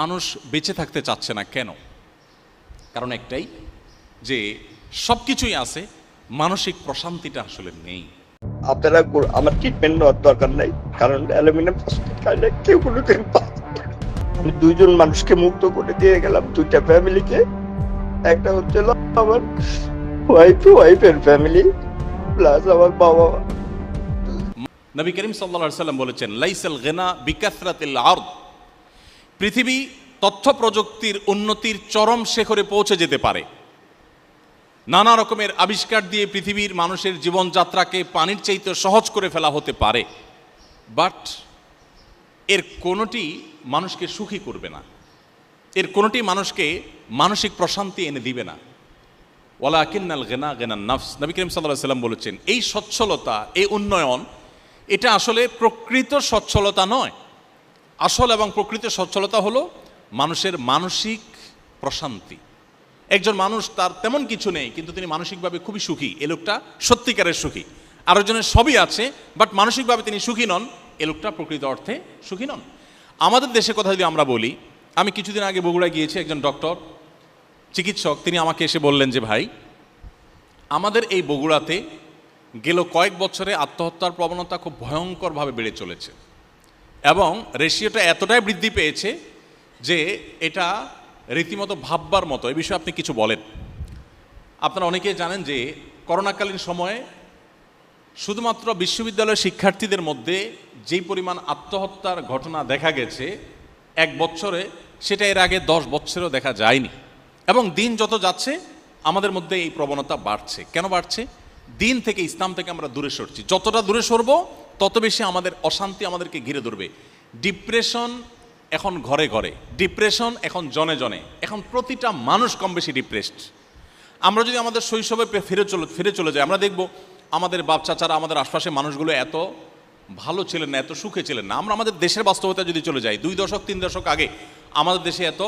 মানুষ বেঁচে থাকতে চাচ্ছে না কেন? কারণ একটাই, যে সব কিছুই আছে, মানসিক প্রশান্তিটা আসলে নেই। আপনারা আমার ট্রিটমেন্ট নেওয়ার দরকার নাই, কারণ অ্যালুমিনিয়াম ফসফেট খাইলে কেউ কোনোদিন আমি দুইজন মানুষকে মুক্ত করে দিয়ে গেলাম, দুইটা ফ্যামিলিকে। একটা হচ্ছে আমার ওয়াইফের ফ্যামিলি প্লাস আমার বাবা। নবী করিম সাল্লাল্লাহু আলাইহি সাল্লাম বলেছেন, লাইসাল গিনা বিকাসরাতিল আরদ। পৃথিবী তথ্য প্রযুক্তির উন্নতির চরম শিখরে পৌঁছে যেতে পারে, নানা রকমের আবিষ্কার দিয়ে পৃথিবীর মানুষের জীবনযাত্রাকে পানির চাইতে সহজ করে ফেলা হতে পারে, বাট এর কোনোটি মানুষকে সুখী করবে না, এর কোনোটি মানুষকে মানসিক প্রশান্তি এনে দিবে না। ওয়ালাকিন্নাল গিনা গিনান নাফস। নবী করিম সাল্লাল্লাহু আলাইহি সাল্লাম বলেছেন, এই সচ্ছলতা, এই উন্নয়ন, এটা আসলে প্রকৃত সচ্ছলতা নয়। আসল এবং প্রকৃত সচ্ছলতা হলো মানুষের মানসিক প্রশান্তি। একজন মানুষ, তার তেমন কিছু নেই কিন্তু তিনি মানসিকভাবে খুবই সুখী, এ লোকটা সত্যিকারের সুখী। আরেকজনের সবই আছে বাট মানসিকভাবে তিনি সুখী নন, এ লোকটা প্রকৃত অর্থে সুখী নন। আমাদের দেশের কথা যদি আমরা বলি, আমি কিছুদিন আগে বগুড়া গিয়েছি, একজন ডক্টর, চিকিৎসক, তিনি আমাকে এসে বললেন যে ভাই, আমাদের এই বগুড়াতে গেল কয়েক বছরে আত্মহত্যার প্রবণতা খুব ভয়ঙ্করভাবে বেড়ে চলেছে এবং রেশিওটা এতটাই বৃদ্ধি পেয়েছে যে এটা রীতিমতো ভাববার মতো। এই বিষয়ে আপনি কিছু বলেন। আপনারা অনেকেই জানেন যে করোনাকালীন সময়ে শুধুমাত্র বিশ্ববিদ্যালয়ের শিক্ষার্থীদের মধ্যে যেই পরিমাণ আত্মহত্যার ঘটনা দেখা গেছে এক বছরে, সেটা এর আগে 10 বছরেও দেখা যায়নি। এবং দিন যত যাচ্ছে আমাদের মধ্যে এই প্রবণতা বাড়ছে। কেন বাড়ছে? দিন থেকে, ইসলাম থেকে আমরা দূরে সরছি। যতটা দূরে সরবো তত বেশি আমাদের অশান্তি আমাদেরকে ঘিরে ধরবে। ডিপ্রেশন এখন ঘরে ঘরে, ডিপ্রেশন এখন জনে জনে, এখন প্রতিটা মানুষ কম বেশি ডিপ্রেসড। আমরা যদি আমাদের শৈশবে ফিরে চলে যাই, আমরা দেখব আমাদের বাপ চাচারা, আমাদের আশপাশের মানুষগুলো এত ভালো ছিলেন না, এত সুখে ছিলেন না। আমরা আমাদের দেশের বাস্তবতা যদি চলে যাই, 2 দশক 3 দশক আগে আমাদের দেশে এত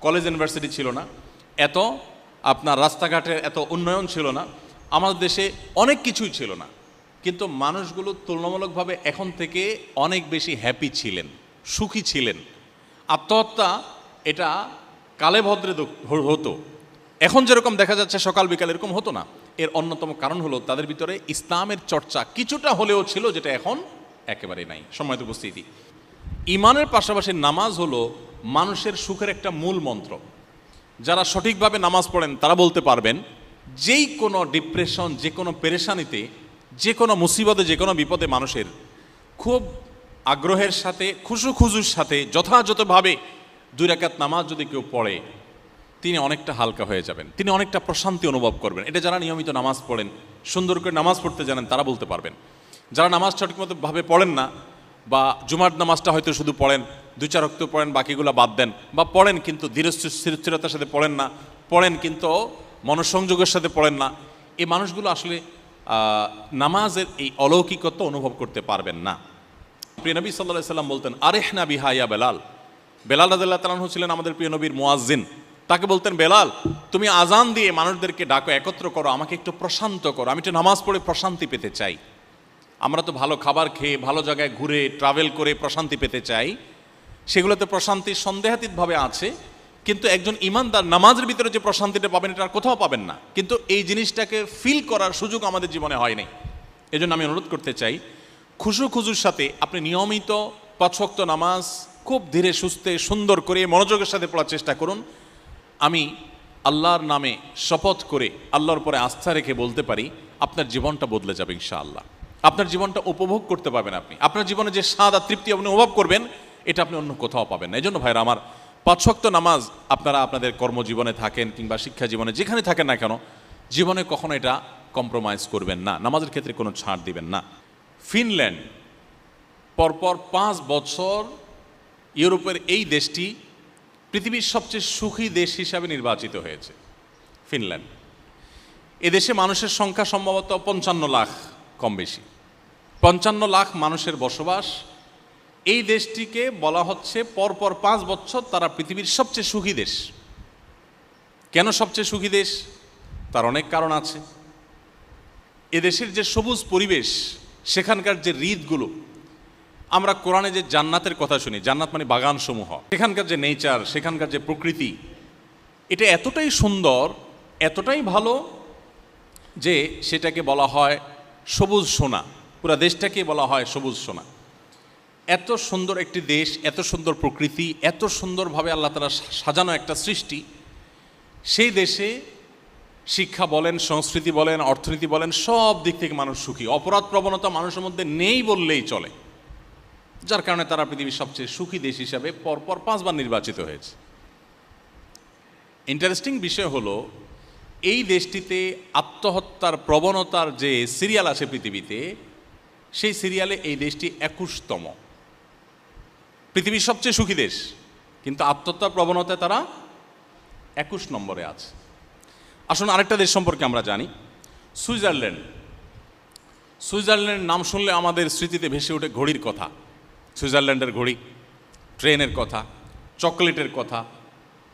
কলেজ ইউনিভার্সিটি ছিল না, এত আপনার রাস্তাঘাটের এত উন্নয়ন ছিল না, আমাদের দেশে অনেক কিছুই ছিল না, কিন্তু মানুষগুলো তুলনামূলকভাবে এখন থেকে অনেক বেশি হ্যাপি ছিলেন, সুখী ছিলেন। আত্মহত্যা এটা কালে ভদ্রে হতো, এখন যেরকম দেখা যাচ্ছে সকাল বিকাল এরকম হতো না। এর অন্যতম কারণ হলো তাদের ভিতরে ইসলামের চর্চা কিছুটা হলেও ছিল, যেটা এখন একেবারেই নাই। সম্মানিত উপস্থিতি, ইমানের পাশাপাশি নামাজ হলো মানুষের সুখের একটা মূল মন্ত্র। যারা সঠিকভাবে নামাজ পড়েন তারা বলতে পারবেন, যেই কোনো ডিপ্রেশন, যে কোনো পেরেশানিতে, যে কোনো মুসিবতে, যে কোনো বিপদে মানুষের খুব আগ্রহের সাথে, খুশুর সাথে যথাযথভাবে 2 রাকাত নামাজ যদি কেউ পড়ে, তিনি অনেকটা হালকা হয়ে যাবেন, তিনি অনেকটা প্রশান্তি অনুভব করবেন। এটা যারা নিয়মিত নামাজ পড়েন, সুন্দর করে নামাজ পড়তে জানেন, তারা বলতে পারবেন। যারা নামাজ সঠিকমতোভাবে পড়েন না, বা জুমার নামাজটা হয়তো শুধু পড়েন, 2-4 ওয়াক্ত পড়েন, বাকিগুলো বাদ দেন, বা পড়েন কিন্তু ধীরস্থিরতার সাথে পড়েন না, পড়েন কিন্তু মনোসংযোগের সাথে পড়েন না, এই মানুষগুলো আসলে নামাজের এই অলৌকিকতা অনুভব করতে পারবেন না। প্রিয় নবী সাল্লাল্লাহু আলাইহি সাল্লাম বলতেন, আরেহনা বিহা ইয়া বেলাল। বেলাল রাদিয়াল্লাহু তাআলা আনহু ছিলেন আমাদের প্রিয় নবীর মুয়াজ্জিন। তাকে বলতেন, বেলাল তুমি আজান দিয়ে মানুষদেরকে ডাকো, একত্র করো, আমাকে একটু প্রশান্ত করো, আমি একটু নামাজ পড়ে প্রশান্তি পেতে চাই। আমরা তো ভালো খাবার খেয়ে, ভালো জায়গায় ঘুরে, ট্রাভেল করে প্রশান্তি পেতে চাই, সেগুলোতে প্রশান্তি সন্দেহাতীতভাবে আছে, কিন্তু একজন ইমানদার নামাজের ভিতরে যে প্রশান্তিটা পাবেন এটা আর কোথাও পাবেন না। কিন্তু এই জিনিসটাকে ফিল করার সুযোগ আমাদের জীবনে হয়নি। এই জন্য আমি অনুরোধ করতে চাই, খুশুর সাথে আপনি নিয়মিত 5 ওয়াক্ত নামাজ খুব ধীরে সুস্থে সুন্দর করে মনোযোগের সাথে পড়ার চেষ্টা করুন। আমি আল্লাহর নামে শপথ করে, আল্লাহর উপরে আস্থা রেখে বলতে পারি, আপনার জীবনটা বদলে যাবে ইনশাআল্লাহ। আপনার জীবনটা উপভোগ করতে পারবেন আপনি, আপনার জীবনে যে স্বাদ আর তৃপ্তি আপনি অনুভব করবেন, এটা আপনি অন্য কোথাও পাবেন না। এই জন্য ভাইরা আমার, 5 ওয়াক্ত নামাজ আপনারা আপনাদের কর্মজীবনে থাকেন কিংবা শিক্ষা জীবনে যেখানে থাকেন না কেন, জীবনে কখনো এটা কম্প্রোমাইজ করবেন না, নামাজের ক্ষেত্রে কোনো ছাড় দিবেন না। ফিনল্যান্ড পরপর 5 বছর ইউরোপের এই দেশটি পৃথিবীর সবচেয়ে সুখী দেশ হিসাবে নির্বাচিত হয়েছে। ফিনল্যান্ড, এদেশে মানুষের সংখ্যা সম্ভবত 55 লাখ, কম বেশি 55 লাখ মানুষের বসবাস। এই দেশটিকে বলা হচ্ছে পরপর 5 বছর তারা পৃথিবীর সবচেয়ে সুখী দেশ। কেন সবচেয়ে সুখী দেশ? তার অনেক কারণ আছে। এদেশের যে সবুজ পরিবেশ, সেখানকার যে হ্রদগুলো, আমরা কোরআনে যে জান্নাতের কথা শুনি, জান্নাত মানে বাগান সমূহ, সেখানকার যে নেচার, সেখানকার যে প্রকৃতি, এটা এতটাই সুন্দর, এতটাই ভালো যে সেটাকে বলা হয় সবুজ সোনা। পুরা দেশটাকে বলা হয় সবুজ সোনা। এত সুন্দর একটি দেশ, এত সুন্দর প্রকৃতি, এত সুন্দরভাবে আল্লাহ তাআলা সাজানো একটা সৃষ্টি, সেই দেশে শিক্ষা বলেন, সংস্কৃতি বলেন, অর্থনীতি বলেন, সব দিক থেকে মানুষ সুখী। অপরাধ প্রবণতা মানুষের মধ্যে নেই বললেই চলে, যার কারণে তারা পৃথিবীর সবচেয়ে সুখী দেশ হিসাবে পরপর 5 বার নির্বাচিত হয়েছে। ইন্টারেস্টিং বিষয় হলো, এই দেশটিতে আত্মহত্যার প্রবণতার যে সিরিয়াল আছে পৃথিবীতে, সেই সিরিয়ালে এই দেশটি 21তম। পৃথিবীর সবচেয়ে সুখী দেশ, কিন্তু আত্মহত্যার প্রবণতায় তারা 21 নম্বরে আছে। আসুন আরেকটা দেশ সম্পর্কে আমরা জানি, সুইজারল্যান্ড। সুইজারল্যান্ডের নাম শুনলে আমাদের স্মৃতিতে ভেসে ওঠে ঘড়ির কথা, সুইজারল্যান্ডের ঘড়ি, ট্রেনের কথা, চকোলেটের কথা,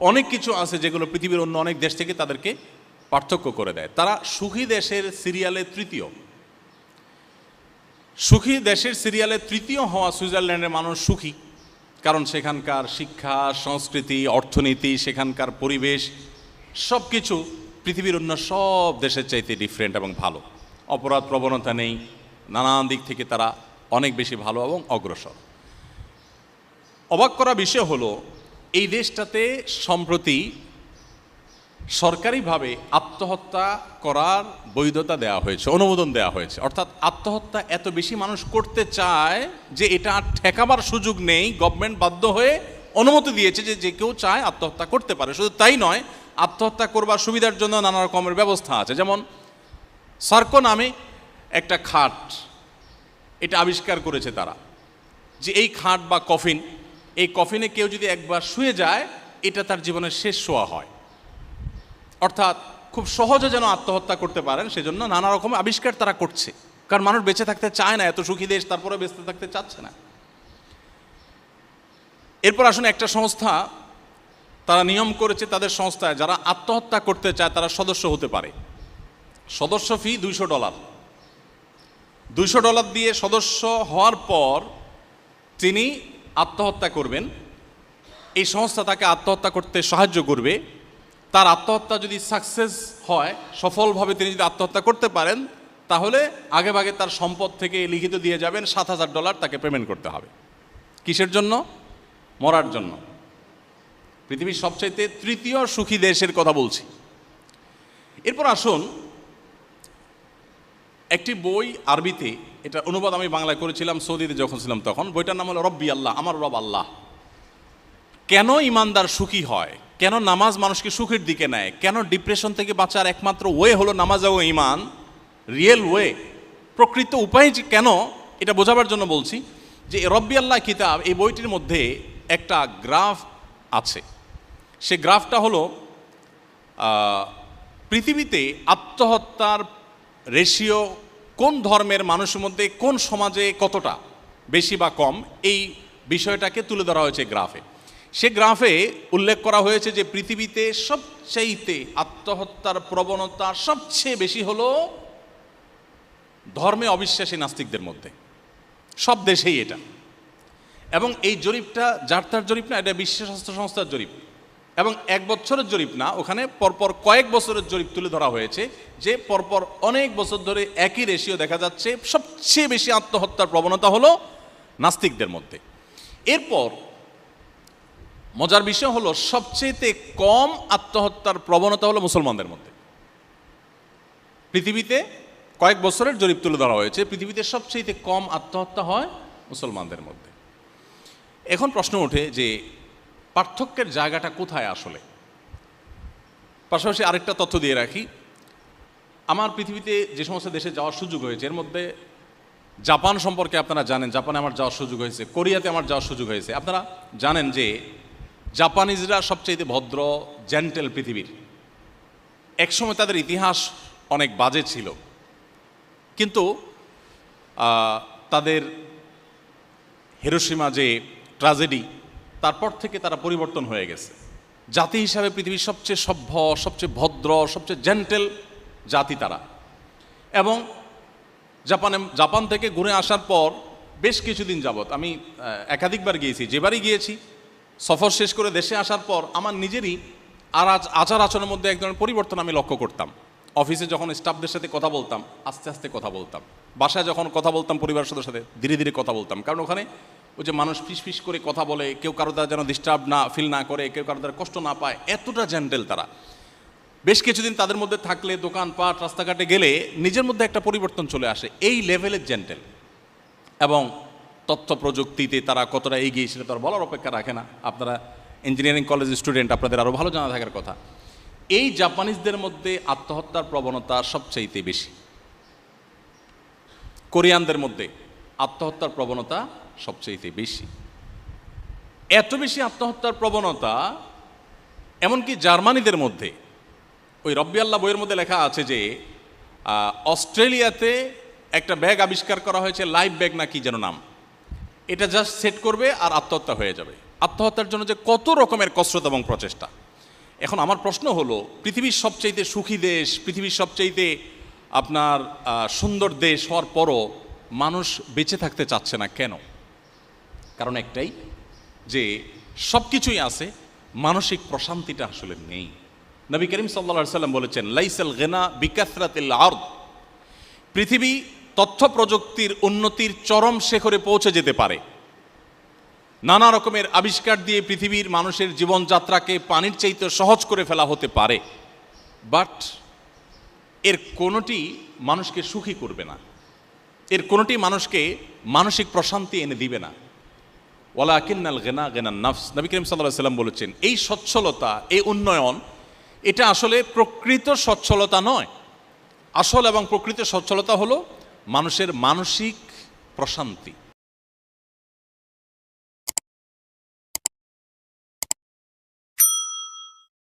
অনেক কিছু আছে যেগুলো পৃথিবীর অন্য অনেক দেশ থেকে তাদেরকে পার্থক্য করে দেয়। তারা সুখী দেশের সিরিয়ালে তৃতীয়। সুখী দেশের সিরিয়ালে তৃতীয় হওয়া সুইজারল্যান্ডের মানুষ সুখী, কারণ সেখানকার শিক্ষা, সংস্কৃতি, অর্থনীতি, সেখানকার পরিবেশ সব কিছু পৃথিবীর অন্য সব দেশের চাইতে ডিফারেন্ট এবং ভালো। অপরাধ প্রবণতা নেই, নানান দিক থেকে তারা অনেক বেশি ভালো এবং অগ্রসর। অবাক করা বিষয় হলো, এই দেশটাতে সম্প্রতি সরকারিভাবে আত্মহত্যা করার বৈধতা দেওয়া হয়েছে, অনুমোদন দেওয়া হয়েছে। অর্থাৎ আত্মহত্যা এত বেশি মানুষ করতে চায় যে এটা আর ঠেকাবার সুযোগ নেই, গভর্নমেন্ট বাধ্য হয়ে অনুমতি দিয়েছে যে যে কেউ চায় আত্মহত্যা করতে পারে। শুধু তাই নয়, আত্মহত্যা করবার সুবিধার জন্য নানা রকমের ব্যবস্থা আছে। যেমন সার্কো নামে একটা খাট, এটা আবিষ্কার করেছে তারা, যে এই খাট বা কফিন, এই কফিনে কেউ যদি একবার শুয়ে যায়, এটা তার জীবনের শেষ শোয়া হয়। অর্থাৎ খুব সহজে যেন আত্মহত্যা করতে পারেন, সেজন্য নানা রকম আবিষ্কার তারা করছে। কারণ মানুষ বেঁচে থাকতে চায় না, এত সুখী দেশ, তারপরে বেঁচে থাকতে চাচ্ছে না। এরপর আসুন, একটা সংস্থা তারা নিয়ম করেছে, তাদের সংস্থায় যারা আত্মহত্যা করতে চায় তারা সদস্য হতে পারে। সদস্য ফি $200। $200 দিয়ে সদস্য হওয়ার পর তিনি আত্মহত্যা করবেন। এই সংস্থা তাকে আত্মহত্যা করতে সাহায্য করবে। তার আত্মহত্যা যদি সাকসেস হয়, সফলভাবে তিনি যদি আত্মহত্যা করতে পারেন, তাহলে আগেভাগে তার সম্পদ থেকে লিখিত দিয়ে যাবেন, $7,000 তাকে পেমেন্ট করতে হবে। কিসের জন্য? মরার জন্য। পৃথিবীর সবচাইতে তৃতীয় সুখী দেশের কথা বলছি। এরপর আসুন, একটি বই আরবিতে, এটা অনুবাদ আমি বাংলায় করেছিলাম সৌদিতে যখন ছিলাম তখন। বইটার নাম হলো রব্বি আল্লাহ, আমার রব আল্লাহ। কেন ইমানদার সুখী হয়, কেন নামাজ মানুষকে সুখের দিকে নেয়, কেন ডিপ্রেশন থেকে বাঁচার একমাত্র ওয়ে হলো নামাজ ও ইমান, রিয়েল ওয়ে, প্রকৃত উপায় যে কেন, এটা বোঝাবার জন্য বলছি যে রব্বি আল্লাহ কিতাব, এই বইটির মধ্যে একটা গ্রাফ আছে। সে গ্রাফটা হলো পৃথিবীতে আত্মহত্যার রেশিও কোন ধর্মের মানুষের মধ্যে, কোন সমাজে কতটা বেশি বা কম, এই বিষয়টাকে তুলে ধরা হয়েছে গ্রাফে। সে গ্রাফে উল্লেখ করা হয়েছে যে পৃথিবীতে সবচাইতে আত্মহত্যার প্রবণতা সবচেয়ে বেশি হলো ধর্মে অবিশ্বাসী নাস্তিকদের মধ্যে, সব দেশেই এটা। এবং এই জরিপটা যার তার জরিপ না, এটা বিশ্ব স্বাস্থ্য সংস্থার জরিপ, এবং 1 বছরের জরিপ না, ওখানে পরপর কয়েক বছরের জরিপ তুলে ধরা হয়েছে যে পরপর অনেক বছর ধরে একই রেশিও দেখা যাচ্ছে, সবচেয়ে বেশি আত্মহত্যার প্রবণতা হলো নাস্তিকদের মধ্যে। এরপর মজার বিষয় হলো, সবচেয়ে কম আত্মহত্যার প্রবণতা হলো মুসলমানদের মধ্যে। পৃথিবীতে কয়েক বছরের জরিপ তুলে ধরা হয়েছে, পৃথিবীতে সবচেয়ে কম আত্মহত্যা হয় মুসলমানদের মধ্যে। এখন প্রশ্ন ওঠে যে পার্থক্যের জায়গাটা কোথায় আসলে। পাশাপাশি আরেকটা তথ্য দিয়ে রাখি, আমার পৃথিবীতে যে সমস্ত দেশে যাওয়ার সুযোগ হয়েছে, এর মধ্যে জাপান সম্পর্কে আপনারা জানেন, জাপানে আমার যাওয়ার সুযোগ হয়েছে, কোরিয়াতে আমার যাওয়ার সুযোগ হয়েছে। আপনারা জানেন যে জাপানিজরা সবচেয়ে ভদ্র, জেন্টেল পৃথিবীর। একসময় তাদের ইতিহাস অনেক বাজে ছিল, কিন্তু তাদের হিরোশিমা যে ট্র্যাজেডি, তারপর থেকে তারা পরিবর্তন হয়ে গেছে। জাতি হিসাবে পৃথিবীর সবচেয়ে সভ্য, সবচেয়ে ভদ্র, সবচেয়ে জেন্টেল জাতি তারা। এবং জাপান থেকে ঘুরে আসার পর বেশ কিছুদিন যাবৎ আমি একাধিকবার গিয়েছি, যেবারই গিয়েছি সফর শেষ করে দেশে আসার পর আমার নিজেরই আচার আচরণের মধ্যে এক ধরনের পরিবর্তন আমি লক্ষ্য করতাম। অফিসে যখন স্টাফদের সাথে কথা বলতাম আস্তে আস্তে কথা বলতাম, বাসায় যখন কথা বলতাম পরিবারের সদস্যদের সাথে ধীরে ধীরে কথা বলতাম, কারণ ওখানে ওই যে মানুষ ফিস ফিস করে কথা বলে, কেউ কারো দ্বারা যেন ডিস্টার্ব না ফিল না করে, কেউ কারো দ্বারা কষ্ট না পায়, এতটা জেন্টেল তারা। বেশ কিছুদিন তাদের মধ্যে থাকলে দোকানপাট রাস্তাঘাটে গেলে নিজের মধ্যে একটা পরিবর্তন চলে আসে, এই লেভেলের জেন্টেল। এবং তথ্য প্রযুক্তিতে তারা কতটা এগিয়ে সেটা তারা বলার অপেক্ষা রাখে না। আপনারা ইঞ্জিনিয়ারিং কলেজের স্টুডেন্ট, আপনাদের আরও ভালো জানা থাকার কথা। এই জাপানিজদের মধ্যে আত্মহত্যার প্রবণতা সবচাইতে বেশি, কোরিয়ানদের মধ্যে আত্মহত্যার প্রবণতা সবচাইতে বেশি। এত বেশি আত্মহত্যার প্রবণতা এমনকি জার্মানিদের মধ্যে, ওই রব্বি আল্লাহ বইয়ের মধ্যে লেখা আছে যে অস্ট্রেলিয়াতে একটা ব্যাগ আবিষ্কার করা হয়েছে, লাইফ ব্যাগ না কি যেন নাম, এটা জাস্ট সেট করবে আর আত্মহত্যা হয়ে যাবে। আত্মহত্যার জন্য যে কত রকমের কসরত এবং প্রচেষ্টা। এখন আমার প্রশ্ন হলো, পৃথিবীর সবচাইতে সুখী দেশ, পৃথিবীর সবচাইতে আপনার সুন্দর দেশ হওয়ার পরও মানুষ বেঁচে থাকতে চাচ্ছে না কেন? কারণ একটাই, যে সব কিছুই আছে, মানসিক প্রশান্তিটা আসলে নেই। নবী করিম সাল্লাল্লাহু আলাইহি সাল্লাম বলেছেন, লাইসাল গিনা বিকাসরাতিল আরদ। পৃথিবী তথ্য প্রযুক্তির উন্নতির চরম শিখরে পৌঁছে যেতে পারে, নানা রকমের আবিষ্কার দিয়ে পৃথিবীর মানুষের জীবনযাত্রাকে পানির চাইতে সহজ করে ফেলা হতে পারে, বাট এর কোনোটি মানুষকে সুখী করবে না, এর কোনোটি মানুষকে মানসিক প্রশান্তি এনে দিবে না। ওয়ালাকিন্নাল গিনা গিনান নাফস। নবী করিম সাল্লাল্লাহু আলাইহি সাল্লাম বলেছেন, এই সচ্ছলতা, এই উন্নয়ন, এটা আসলে প্রকৃত সচ্ছলতা নয়। আসল এবং প্রকৃত সচ্ছলতা হলো মানুষের মানসিক প্রশান্তি।